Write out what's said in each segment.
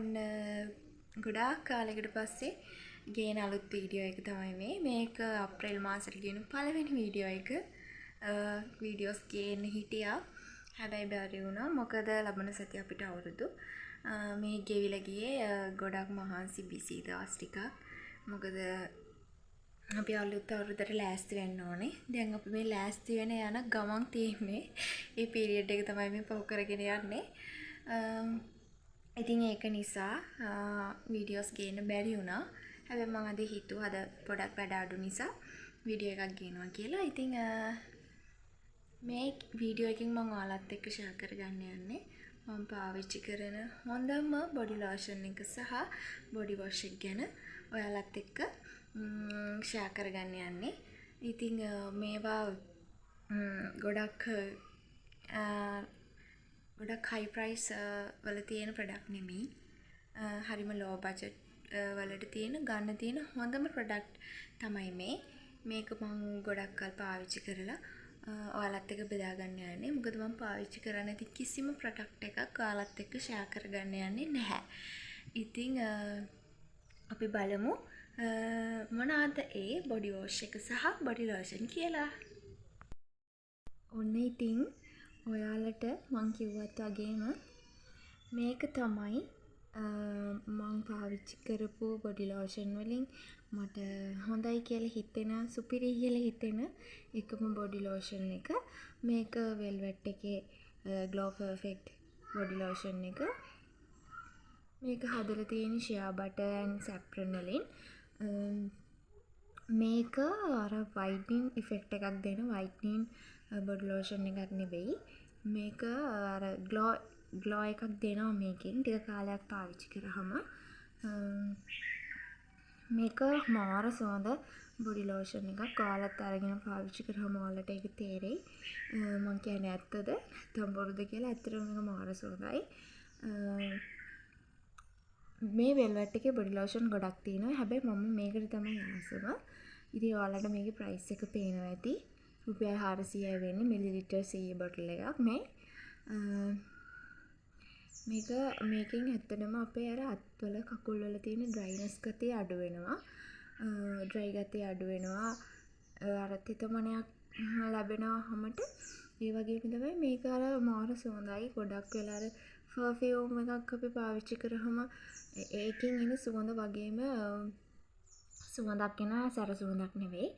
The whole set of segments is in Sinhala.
ඔන්න ගොඩාක් කාලයකට පස්සේ ගේන අලුත් වීඩියෝ එක තමයි මේක අප්‍රේල් මාසෙට ගේන පළවෙනි වීඩියෝ එක. වීඩියෝස් ගේන්න හිටියා. හැබැයි බැරි වුණා. මොකද ලබන සතිය අපිට අවුරුදු. මේ ගෙවිලා ගියේ ගොඩක් මහන්සි බිසි දවස් ටිකක්. මොකද අපි අලුත් අවුරුද්දට ලෑස්ති වෙන්න ඕනේ. දැන් අපි මේ ලෑස්ති වෙන යන ගමන් තියෙන්නේ. මේ පීරියඩ් එක තමයි මේ පහු කරගෙන යන්නේ. ඉතින් ඒක නිසා වීඩියෝස් ගේන්න බැරි වුණා. හැබැයි මම අද හිතුවා අද පොඩක් වැඩ අඩු නිසා වීඩියෝ එකක් ගේනවා කියලා. ඉතින් මේ වීඩියෝ එකකින් මම ඔයාලත් එක්ක ෂෙයා කරගන්න යන්නේ මම පාවිච්චි කරන හොඳම බොඩි ලෝෂන් එක සහ බොඩි වොෂ් එක ගැන ඔයාලත් එක්ක ෂෙයා කරගන්න යන්නේ. ඉතින් මේවා ගොඩක් හයි ප්‍රයිස් වල තියෙන ප්‍රොඩක්ට් නෙමෙයි. හරිම ලෝ බජට් වලට තියෙන ගන්න තියෙන හොඳම ප්‍රොඩක්ට් තමයි මේ. මේක මම ගොඩක් කල් පාවිච්චි කරලා ඔයාලත් එක්ක බෙදා ගන්න යන්නේ. මොකද මම පාවිච්චි කරන්නේ නැති කිසිම ප්‍රොඩක්ට් එකක් ඔයාලත් එක්ක ෂෙයා කරගන්න යන්නේ නැහැ. ඉතින් අපි බලමු මොනවාද ඒ බොඩි වොෂ් එක සහ බොඩි ලෝෂන් කියලා. ඔන්න ඉතින් ඔයාලට මං කිව්වත් වගේම මේක තමයි මං පාවිච්චි කරපු බොඩි ලෝෂන් වලින් මට හොඳයි කියලා හිතෙන සුපිරි කියලා හිතෙන එකම බොඩි ලෝෂන් එක. මේක වෙල්වෙට් එකේ ග්ලෝ පර්ෆෙක්ට් බොඩි ලෝෂන් එක. මේක හදලා තියෙන ෂියා බටර් ඇන්ඩ් සැෆ්‍රන් වලින්. මේක අර වයිටනින් ඉෆෙක්ට් එකක් දෙන වයිටනින් බොඩි ලෝෂන් එකක් නෙවෙයි. මේක අර ග්ලෝ එකක් දෙනවා මේකෙන් ටික කාලයක් පාවිච්චි කරාම. මේක මාර සුවඳ බොඩි ලෝෂන් එකක්. ඔයාලත් අරගෙන පාවිච්චි කරාම ඔයාලට ඒක තේරෙයි. මං කියන්නේ ඇත්තද නැත්නම් බොරුද කියලා. ඇත්තටම මේක මාර සුවඳයි. මේ වෙල්වෙට් එකේ බොඩි ලෝෂන් ගොඩක් තියෙනවා. හැබැයි මම මේකට තමයි ආසම. ඉතින් ඔයාලට මේකේ ප්‍රයිස් එක පේනවා ඇති. රුපියල් 400යි වෙන්නේ මිලිලිටර් 100 බොටල් එකක් මේ. මේකෙන් ඇත්තටම අපේ අර අත්වල කකුල් වල තියෙන ඩ්‍රයිනස් ගතිය අඩු වෙනවා. ඩ්‍රයි ගතිය අඩු වෙනවා. අර තෙතමනයක් ලැබෙනවා හැමට. ඒ වගේම තමයි මේක අර මාර සුවඳයි. ගොඩක් වෙලා අර පර්ෆියුම් එකක් අපි පාවිච්චි කරාම ඒකෙන් එන සුවඳ වගේම සුවඳක් එනවා. සැර සුවඳක් නෙවෙයි.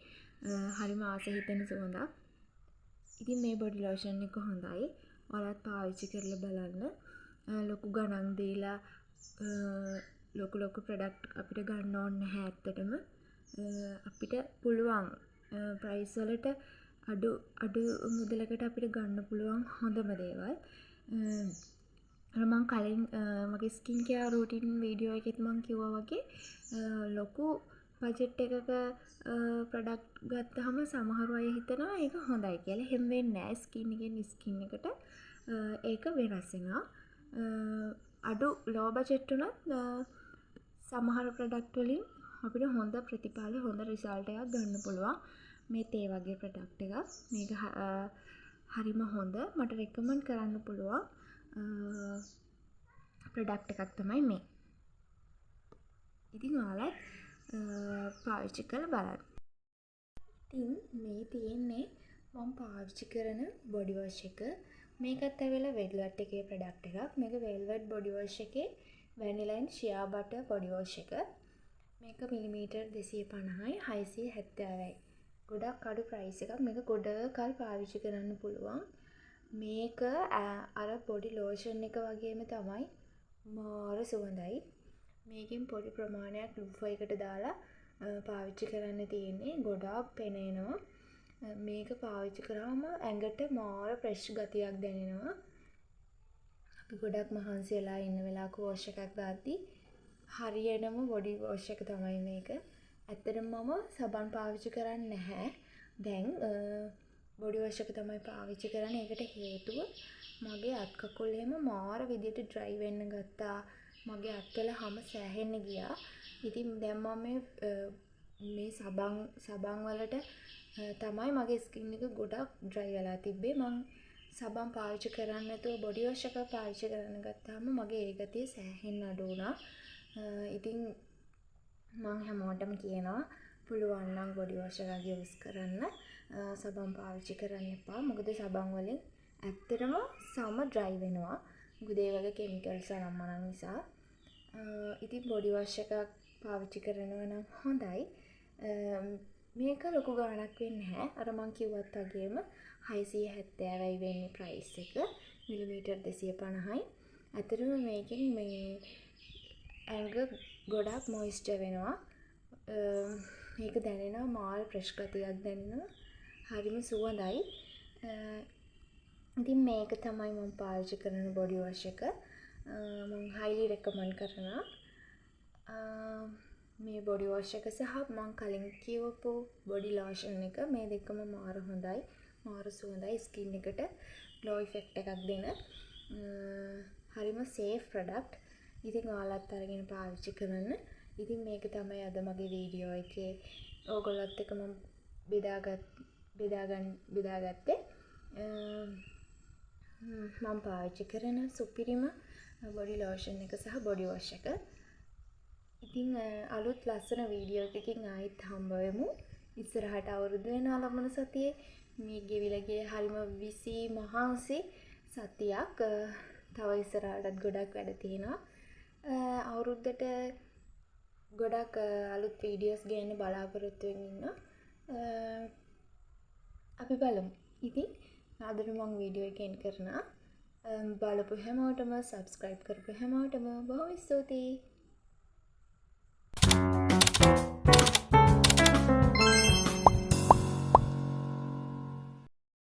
හරිම ආස හිතෙන සුවඳක්. ඉතින් මේ බොඩි ලෝෂන් එක හොඳයි. ඔයාලත් පාවිච්චි කරලා බලන්න. ලොකු ගණන් දීලා ලොකු ප්‍රොඩක්ට් අපිට ගන්න ඕනේ නැහැ ඇත්තටම. අපිට පුළුවන් ප්‍රයිස් වලට අඩු මුදලකට අපිට ගන්න පුළුවන් හොඳම දේවල්. මම කලින් මගේ ස්කින් කෙයාර් රූටින් වීඩියෝ එකෙත් මම කිව්වා වගේ ලොකු බජට් එකක ප්‍රොඩක්ට් ගත්තාම සමහර අය හිතනවා ඒක හොඳයි කියලා. එහෙම වෙන්නේ නැහැ. ස්කින් එකෙන් ස්කින් එකට ඒක වෙනස් වෙනවා. අඩු ලෝ බජට් උනත් සමහර ප්‍රොඩක්ට් වලින් අපිට හොඳ ප්‍රතිඵල හොඳ රිසල්ට් එකක් ගන්න පුළුවන්. මේ තේ වගේ ප්‍රොඩක්ට් එකක්. මේක හරිම හොඳ. මට රෙකමන්ඩ් කරන්න පුළුවන් ප්‍රොඩක්ට් එකක් තමයි මේ. ඉතින් ඔයාලත් පාවිච්චි කරලා බලන්න. ඉතින් මේ තියෙන්නේ මම පාවිච්චි කරන බොඩි වොෂ් එක. මේකත් ඇවිල්ලා වෙල්වෙට් එකේ ප්‍රොඩක්ට් එකක්. මේක වෙල්වෙට් බොඩි වොෂ් එකේ vanilla and shea butter body wash එක. මේක මිලිමීටර් 250යි 670යි. ගොඩක් අඩු ප්‍රයිස් එකක්. මේක ගොඩ කල් පාවිච්චි කරන්න පුළුවන්. මේක අර බොඩි ලෝෂන් එක වගේම තමයි මාර සුවඳයි. මේකෙන් පොඩි ප්‍රමාණයක් ලුෆර් එකට දාලා පාවිච්චි කරන්න තියෙන්නේ. ගොඩාක් පෙනෙනවා. මේක පාවිච්චි කරාම ඇඟට මාර ෆ්‍රෙෂ් ගතියක් දැනෙනවා. අපි ගොඩක් මහන්සි වෙලා ඉන්න වෙලාවක වොෂ් එකක් දාද්දී හරියනම බොඩි වොෂ් එක තමයි මේක. ඇත්තටම මම සබන් පාවිච්චි කරන්නේ නැහැ. දැන් බොඩි වොෂ් එක තමයි පාවිච්චි කරන්නේ. ඒකට හේතුව මගේ අත් කකුල් එහෙම මාර විදියට ඩ්‍රයි වෙන්න ගත්තා. මගේ අත්වල හැම සෑහෙන්න ගියා. ඉතින් දැන් මම මේ සබන් වලට තමයි මගේ ස්කින් එක ගොඩක් ඩ්‍රයි වෙලා තිබ්බේ. මං සබන් පාවිච්චි කරන්නේ නැතුව බොඩි වොෂ් එක පාවිච්චි කරන්න ගත්තාම මගේ ඒ ගතිය සෑහෙන්න අඩු වුණා. ඉතින් මම හැමෝටම කියනවා පුළුවන් නම් බොඩි වොෂ් එකක් යූස් කරන්න. සබන් පාවිච්චි කරන්න එපා. මොකද සබන් වලින් ඇත්තටම සම ඩ්‍රයි වෙනවා. මොකද ඒ වගේ කෙමිකල්ස් අනම්මනම් නිසා. ඉතින් බොඩි වොෂ් එකක් පාවිච්චි කරනවා නම් හොඳයි. මේක ලොකු ගාණක් වෙන්නේ නැහැ. අර මං කිව්වත් වගේම 670යි වෙන්නේ ප්‍රයිස් එක. මිලිමීටර් 250යි. අතරම මේකෙන් මේ ඇඟ ගොඩක් මොයිස්චර් වෙනවා. මේක දැනෙනවා මාල් ෆ්‍රෙෂ් ගතියක් දැනෙනවා. හරිම සුවඳයි. ඉතින් මේක තමයි මම පාවිච්චි කරන බොඩි වොෂ් එක. මම highly recommend කරනවා. මේ බොඩි වොෂ් එක සහ මම කලින් කියවපු බොඩි ලෝෂන් එක මේ දෙකම මාර හොඳයි. මාර සුවඳයි ස්කින් එකට ග්ලෝ ඉෆෙක්ට් එකක් දෙන. හරිම සේෆ් ප්‍රොඩක්ට්. ඉතින් ඔයාලත් අරගෙන පාවිච්චි කරන්න. ඉතින් මේක තමයි අද මගේ වීඩියෝ එකේ ඕගොල්ලොත් එක්ක මම බෙදාගත්තේ. මම පාවිච්චි කරන සුපිරිම බොඩි ලෝෂන් එක සහ බොඩි වොෂ් එක. ඉතින් අලුත් ලස්සන වීඩියෝ එකකින් ආයෙත් හම්බ වෙමු. ඉස්සරහට අවුරුදු වෙනවා ලබන සතියේ. මේ ගෙවිලා ගිය හරිම විසි මහන්සි සතියක්. තව ඉස්සරහටත් ගොඩක් වැඩ තියෙනවා. අවුරුද්දට ගොඩක් අලුත් වීඩියෝස් ගේන්න බලාපොරොත්තු වෙමින් ඉන්නවා. අපි බලමු. ඉතින් අදට මම වීඩියෝ එක එන්ඩ් කරනවා. බලපු හැමෝටම සබ්ස්ක්‍රයිබ් කරපු හැමෝටම බොහොම ස්තුතියි.